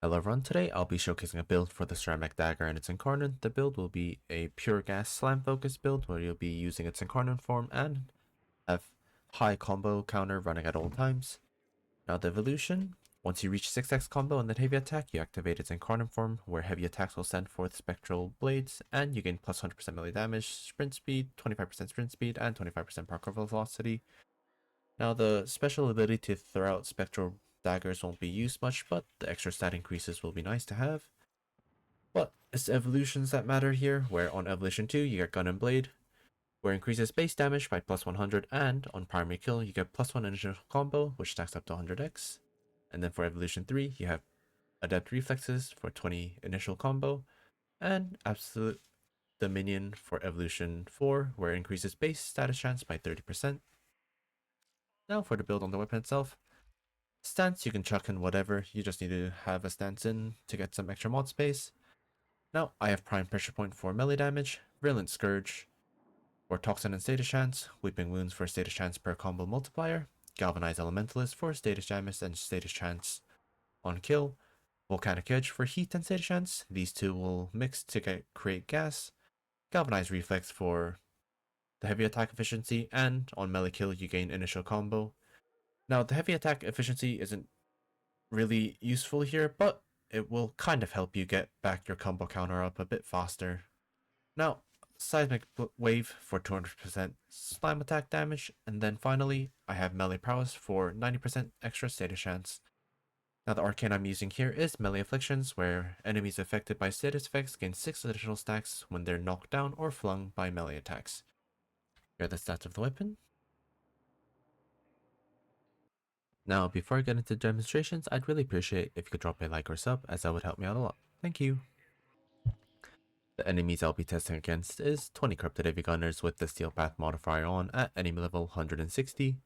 Hello everyone, today I'll be showcasing a build for the Ceramic Dagger and its Incarnon. The build will be a pure gas slam focused build where you'll be using its Incarnon form and have high combo counter running at all times. Now the evolution, once you reach 6x combo and then heavy attack, you activate its Incarnon form where heavy attacks will send forth spectral blades and you gain plus 100% melee damage, sprint speed, 25% sprint speed, and 25% parkour velocity. Now the special ability to throw out spectral daggers won't be used much, but the extra stat increases will be nice to have. But it's the evolutions that matter here, where on evolution 2 you get Gun and Blade, where it increases base damage by plus 100, and on primary kill you get plus 1 initial combo, which stacks up to 100x. And then for evolution 3 you have Adept Reflexes for 20 initial combo, and Absolute Dominion for evolution 4, where it increases base status chance by 30%. Now for the build on the weapon itself. Stance, you can chuck in whatever, you just need to have a stance in to get some extra mod space. Now, I have Prime Pressure Point for melee damage, Virulent Scourge for Toxin and Status Chance, Weeping Wounds for Status Chance per combo multiplier, Galvanized Elementalist for Status Damage and Status Chance on kill, Volcanic Edge for heat and status chance, these two will mix to create gas, Galvanized Reflex for the heavy attack efficiency, and on melee kill you gain initial combo. Now, the heavy attack efficiency isn't really useful here, but it will kind of help you get back your combo counter up a bit faster. Now, Seismic Wave for 200% slam attack damage, and then finally, I have Melee Prowess for 90% extra status chance. Now, the arcane I'm using here is Melee Afflictions, where enemies affected by status effects gain 6 additional stacks when they're knocked down or flung by melee attacks. Here are the stats of the weapon. Now, before I get into demonstrations, I'd really appreciate if you could drop a like or sub, as that would help me out a lot. Thank you. The enemies I'll be testing against is 20 Corrupted Heavy Gunners with the Steel Path modifier on at enemy level 160.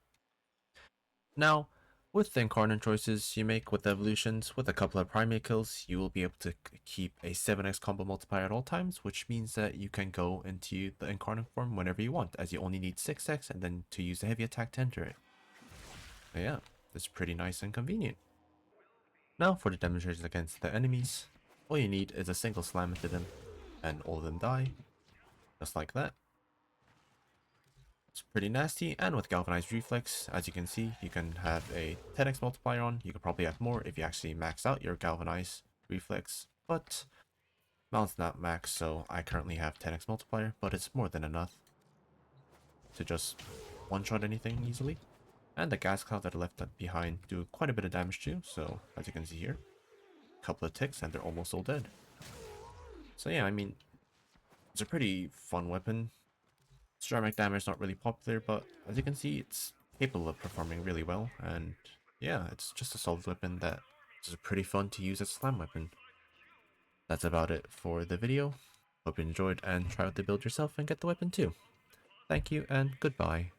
Now, with the Incarnon choices you make with the evolutions, with a couple of primary kills, you will be able to keep a 7x combo multiplier at all times, which means that you can go into the Incarnon form whenever you want, as you only need 6x and then to use the heavy attack to enter it. So yeah. It's pretty nice and convenient. Now for the demonstrations against the enemies, all you need is a single slam into them and all of them die, just like that. It's pretty nasty, and with Galvanized Reflex, as you can see, you can have a 10x multiplier on. You could probably have more if you actually max out your Galvanized Reflex, but mine's not max, so I currently have 10x multiplier, but it's more than enough to just one-shot anything easily. And the gas clouds that are left behind do quite a bit of damage too, so as you can see here, a couple of ticks and they're almost all dead. So yeah, I mean, it's a pretty fun weapon. Ceramic damage is not really popular, but as you can see, it's capable of performing really well, and yeah, it's just a solid weapon that is pretty fun to use as a slam weapon. That's about it for the video. Hope you enjoyed and try out the build yourself and get the weapon too. Thank you and goodbye.